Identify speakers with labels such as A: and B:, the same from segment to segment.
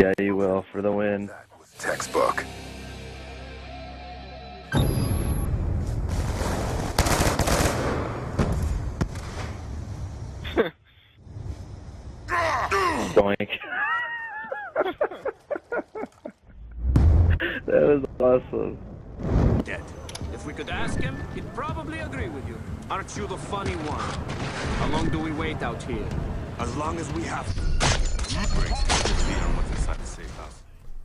A: Yeah, you will, for the win.
B: That was textbook.
A: Doink. That was awesome.
C: Dead. If we could ask him, he'd probably agree with you. Aren't you the funny one? How long do we wait out here?
B: As long as we have to.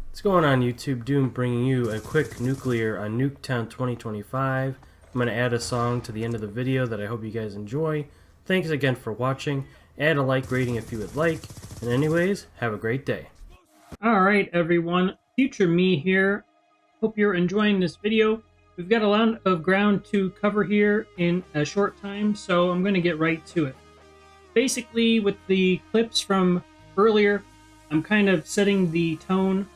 D: What's going on, YouTube? Doom bringing you a quick nuclear on Nuketown 2025. I'm going to add a song to the end of the video that I hope you guys enjoy. Thanks again for watching. Add a like rating if you would like. And anyways, have a great day. Alright everyone, future me here. Hope you're enjoying this video. We've got a lot of ground to cover here in a short time, so I'm going to get right to it. Basically, with the clips from earlier, I'm kind of setting the tone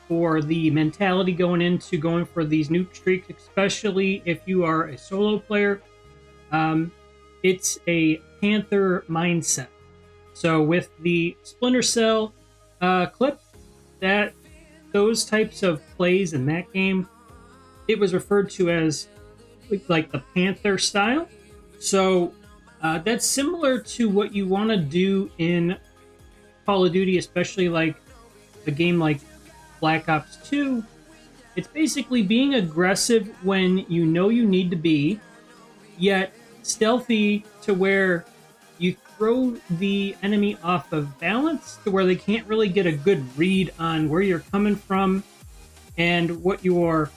D: for the mentality going for these nuke streaks, especially if you are a solo player. It's a Panther mindset. So with the Splinter Cell clip, those types of plays in that game, it was referred to as like the Panther style. So that's similar to what you want to do in Call of Duty, especially like a game like Black Ops 2. It's basically being aggressive when you know you need to be, yet stealthy to where you throw the enemy off of balance to where they can't really get a good read on where you're coming from and what your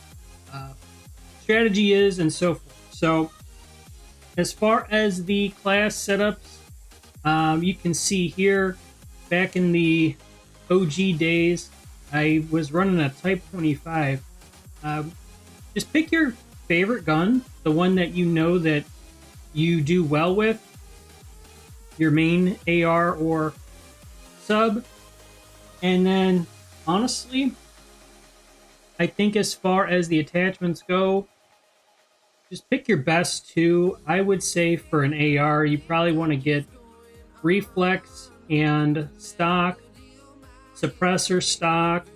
D: strategy is and so forth. So as far as the class setups, you can see here back in the OG days, I was running a Type 25. Just pick your favorite gun, the one that you know that you do well with, your main AR or sub, and then honestly, I think as far as the attachments go, just pick your best two. I would say for an AR, you probably want to get reflex and stock, suppressor stock.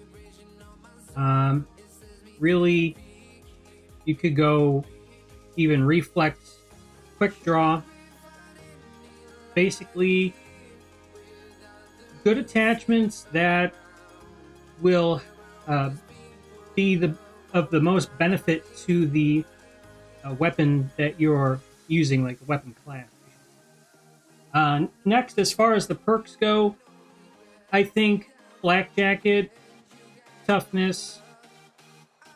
D: Really, you could go even reflex, quick draw. Basically, good attachments that will be of the most benefit to the weapon that you're using, like a weapon class. Next, as far as the perks go, I think Black Jacket, Toughness,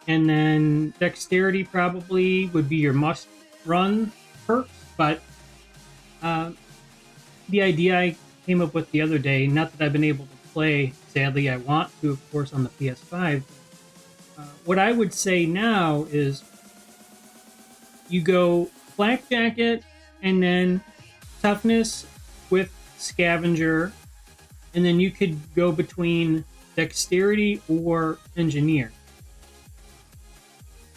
D: and then Dexterity probably would be your must-run perks, but the idea I came up with the other day, not that I've been able to play, sadly I want to, of course, on the PS5, what I would say now is you go Black Jacket and then Toughness with Scavenger, and then you could go between Dexterity or Engineer.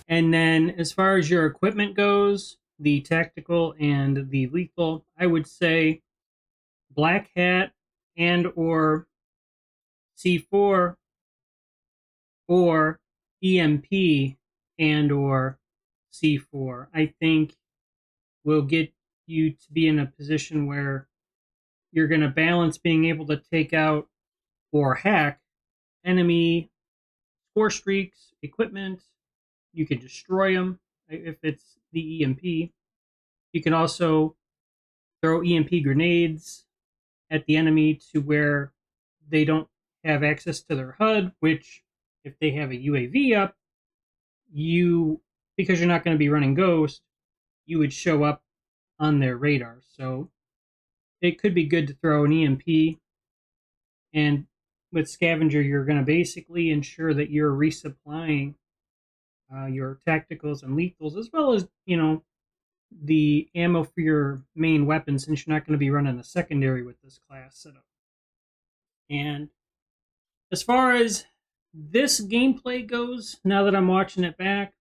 D: And then as far as your equipment goes, the Tactical and the Lethal, I would say Black Hat and or C4 or EMP and or C4. I think will get you to be in a position where you're going to balance being able to take out or hack enemy score streaks, equipment. You can destroy them if it's the EMP. You can also throw EMP grenades at the enemy to where they don't have access to their HUD, which if they have a UAV up, because you're not going to be running Ghost, you would show up on their radar. So it could be good to throw an EMP, and with Scavenger, you're going to basically ensure that you're resupplying your tacticals and lethals, as well as, the ammo for your main weapon, since you're not going to be running a secondary with this class setup. And as far as this gameplay goes, now that I'm watching it back,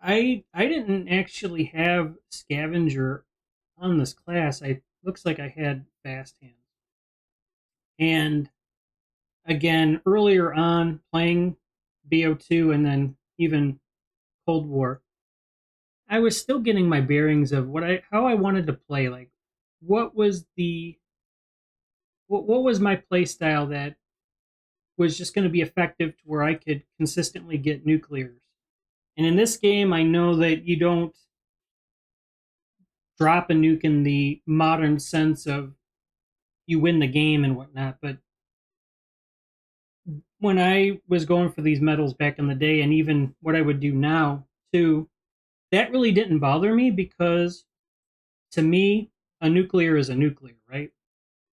D: I didn't actually have Scavenger on this class. Looks like I had fast hands. And
E: again earlier on playing BO2 and then even Cold War, I was still getting my bearings of how I wanted to play. Like, what was what was my play style that was just going to be effective to where I could consistently get nuclears. And in this game, I know that you don't drop a nuke in the modern sense of you win the game and whatnot, but when I was going for these medals back in the day, and even what I would do now too, that really didn't bother me because to me, a nuclear is a nuclear, right?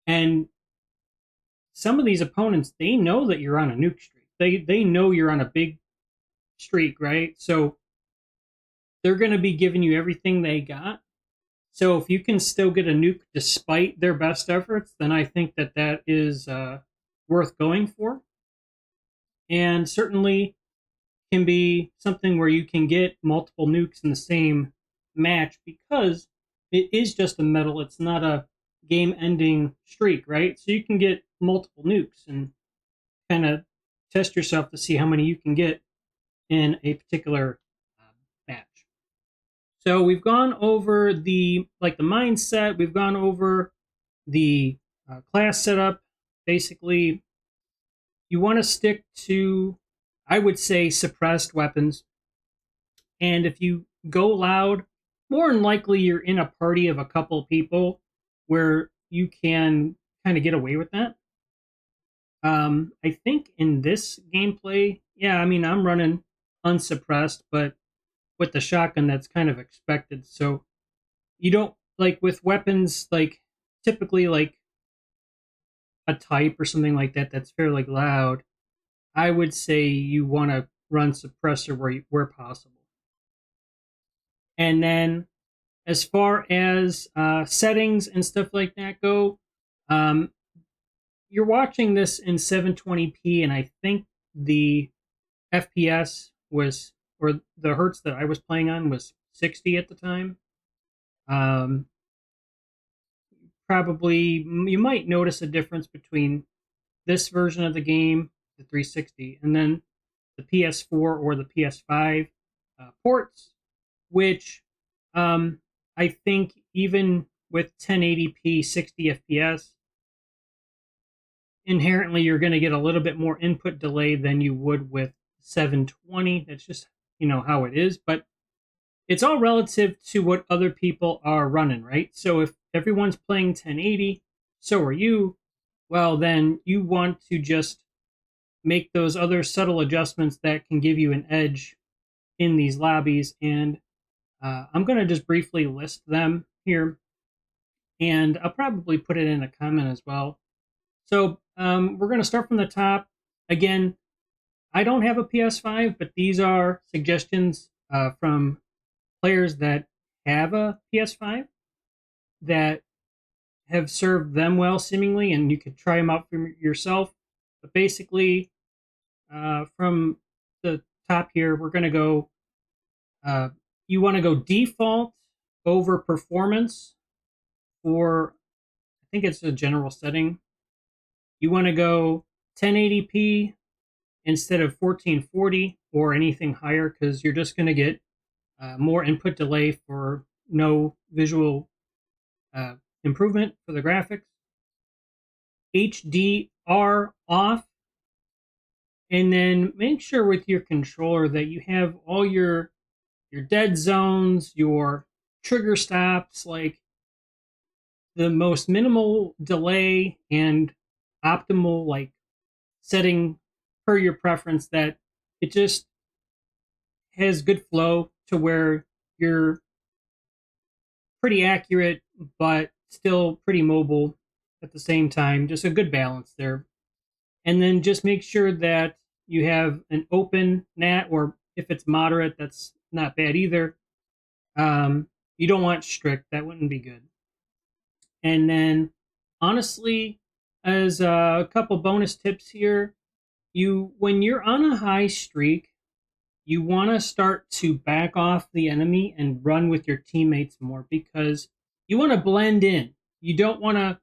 E: And some of these opponents, they know that you're on a nuke streak. They know you're on a big streak, right? So they're going to be giving you everything they got. So if you can still get a nuke despite their best efforts, then I think that that is worth going for. And certainly can be something where you can get multiple nukes in the same match because it is just a medal. It's not a game-ending streak, right? So you can get multiple nukes and kind of test yourself to see how many you can get in a particular match. So we've gone over the mindset. We've gone over the class setup. Basically, you want to stick to, I would say, suppressed weapons. And if you go loud, more than likely you're in a party of a couple people where you can kind of get away with that. I think in this gameplay, yeah, I mean, I'm running unsuppressed, but with the shotgun, that's kind of expected. So you don't, like with weapons, like typically like a type or something like that that's fairly loud, I would say you want to run suppressor where possible. And then as far as settings and stuff like that go, you're watching this in 720p, and I think the FPS was, or the hertz that I was playing on was 60 at the time. Probably you might notice a difference between this version of the game, the 360, and then the PS4 or the PS5 ports, which I think even with 1080p 60 FPS, inherently you're going to get a little bit more input delay than you would with 720. That's just, how it is. But it's all relative to what other people are running, right? So if everyone's playing 1080, so are you, well, then you want to just make those other subtle adjustments that can give you an edge in these lobbies. And I'm going to just briefly list them here. And I'll probably put it in a comment as well. So we're going to start from the top. Again, I don't have a PS5, but these are suggestions from players that have a PS5 that have served them well, seemingly, and you could try them out for yourself. But basically, from the top here, we're going to go, you want to go default over performance for, I think it's a general setting. You want to go 1080p instead of 1440 or anything higher because you're just going to get more input delay for no visual improvement for the graphics. HDR off, and then make sure with your controller that you have all your dead zones, your trigger stops, like the most minimal delay and optimal like setting per your preference, that it just has good flow to where you're pretty accurate but still pretty mobile at the same time. Just a good balance there. And then just make sure that you have an open NAT, or if it's moderate, that's not bad either. You don't want strict, that wouldn't be good. And then honestly, as a couple bonus tips here, when you're on a high streak, you want to start to back off the enemy and run with your teammates more because you want to blend in. You don't want to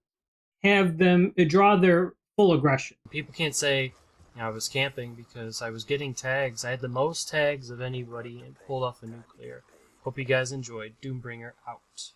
E: have them draw their full aggression.
D: People can't say I was camping because I was getting tags. I had the most tags of anybody and pulled off a nuclear. Hope you guys enjoyed. Doombringer out.